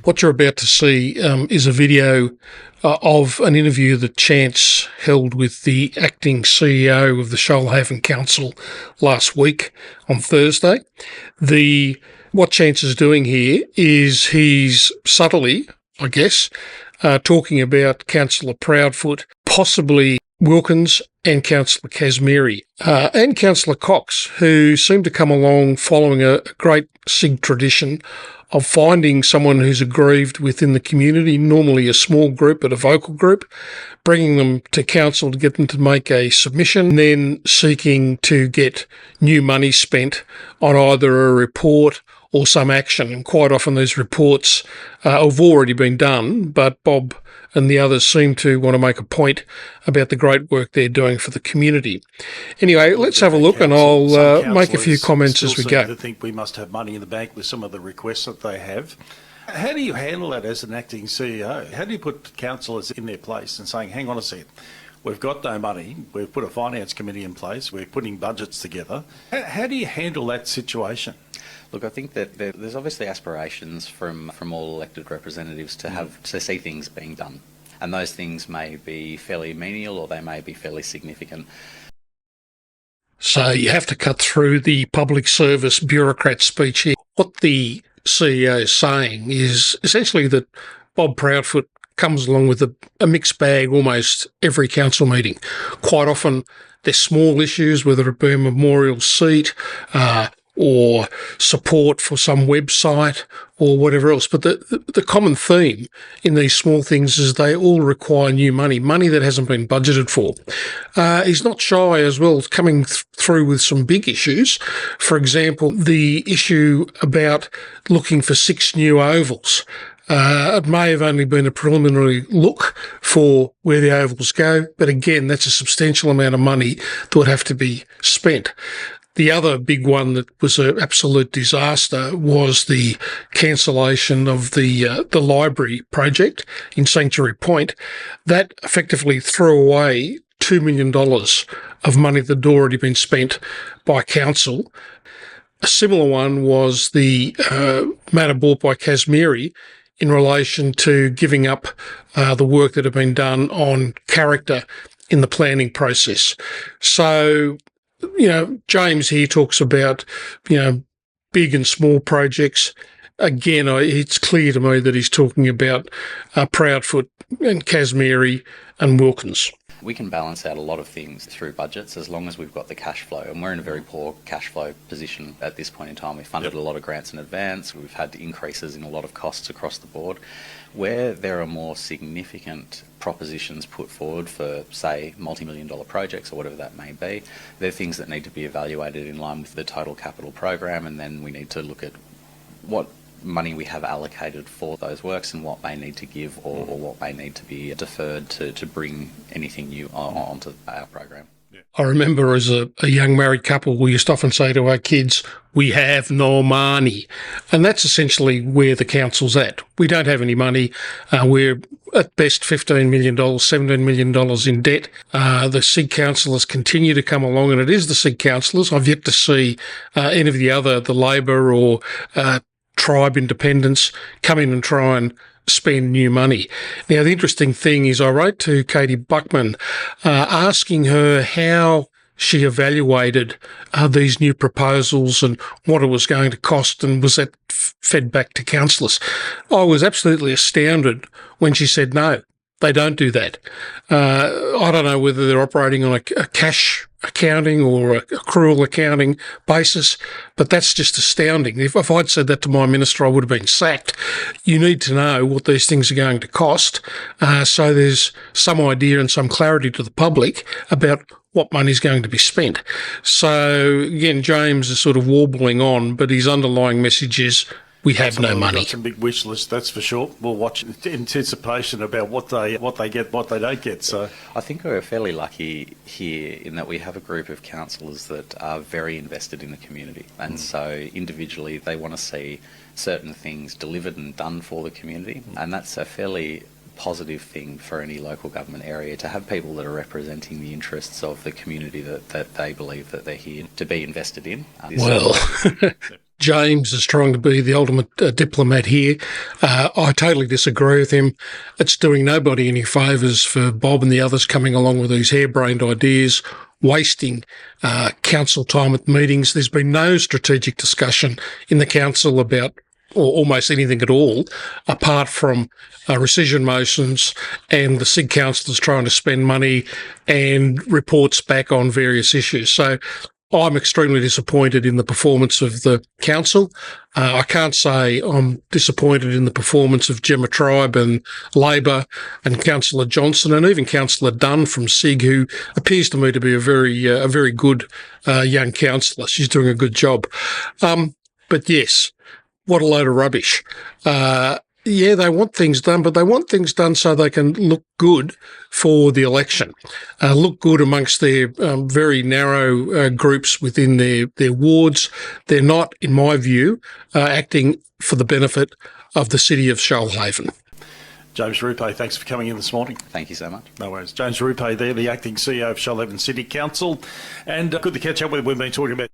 What you're about to see is a video of an interview that Chance held with the acting CEO of the Shoalhaven Council last week on Thursday. What Chance is doing here is he's subtly, I guess, talking about Councillor Proudfoot, possibly Wilkins and Councillor Kazmiri, and Councillor Cox, who seem to come along following a great SIG tradition of finding someone who's aggrieved within the community, normally a small group but a vocal group, bringing them to council to get them to make a submission, and then seeking to get new money spent on either a report or some action. And quite often these reports have already been done, but Bob and the others seem to want to make a point about the great work they're doing for the community. Anyway, let's have a look, and I'll make a few comments as we go. I think we must have money in the bank with some of the requests that they have. How do you handle that as an acting CEO? How do you put councillors in their place and saying, hang on a second, we've got no money, we've put a finance committee in place, we're putting budgets together. How do you handle that situation? Look, I think that there's obviously aspirations from all elected representatives to see things being done. And those things may be fairly menial or they may be fairly significant. So you have to cut through the public service bureaucrat speech here. What the CEO is saying is essentially that Bob Proudfoot comes along with a mixed bag almost every council meeting. Quite often there's small issues, whether it be a memorial seat, or support for some website or whatever else. But the common theme in these small things is they all require new money that hasn't been budgeted for. He's not shy as well, coming through with some big issues. For example, the issue about looking for 6 new ovals. It may have only been a preliminary look for where the ovals go, but again, that's a substantial amount of money that would have to be spent. The other big one that was an absolute disaster was the cancellation of the library project in Sanctuary Point. That effectively threw away $2 million of money that had already been spent by council. A similar one was the matter brought by Kazmiri in relation to giving up the work that had been done on character in the planning process. So, James here talks about, big and small projects. Again, it's clear to me that he's talking about Proudfoot and Kazmiri and Wilkins. We can balance out a lot of things through budgets as long as we've got the cash flow, and we're in a very poor cash flow position at this point in time. We've funded a lot of grants in advance, we've had increases in a lot of costs across the board. Where there are more significant propositions put forward for, say, multi-million dollar projects or whatever that may be, they're things that need to be evaluated in line with the total capital program, and then we need to look at what money we have allocated for those works and what may need to give or what may need to be deferred to bring anything new onto our program. I remember as a young married couple, we used to often say to our kids, we have no money. And that's essentially where the council's at. We don't have any money. We're at best $15 million, $17 million in debt. The SIG councillors continue to come along, and it is the SIG councillors. I've yet to see any of the Labor or Tribe independents come in and try and spend new money. Now, the interesting thing is I wrote to Katie Buckman asking her how she evaluated these new proposals and what it was going to cost, and was that fed back to councillors. I was absolutely astounded when she said no, they don't do that. I don't know whether they're operating on a cash accounting or accrual accounting basis, but that's just astounding. If I'd said that to my minister, I would have been sacked. You need to know what these things are going to cost, so there's some idea and some clarity to the public about what money is going to be spent. So again, James is sort of warbling on, but his underlying message is we have no money. That's a big wish list, that's for sure. We'll watch in anticipation about what they get, what they don't get. So I think we're fairly lucky here in that we have a group of councillors that are very invested in the community, and so individually they want to see certain things delivered and done for the community, and that's a fairly positive thing for any local government area, to have people that are representing the interests of the community that they believe that they're here to be invested in. James is trying to be the ultimate diplomat here. I totally disagree with him. It's doing nobody any favours for Bob and the others coming along with these harebrained ideas, wasting council time at meetings. There's been no strategic discussion in the council about or almost anything at all, apart from rescission motions and the SIG councillors trying to spend money and reports back on various issues. So I'm extremely disappointed in the performance of the council. I can't say I'm disappointed in the performance of Gemma Tribe and Labor and Councillor Johnson and even Councillor Dunn from SIG, who appears to me to be a very good young councillor. She's doing a good job. But yes, what a load of rubbish. Yeah, they want things done, but they want things done so they can look good for the election, look good amongst their very narrow groups within their wards. They're not, in my view, acting for the benefit of the city of Shoalhaven. James Rupe, thanks for coming in this morning. Thank you so much. No worries. James Rupe there, the acting CEO of Shoalhaven City Council. And good to catch up with him. We've been talking about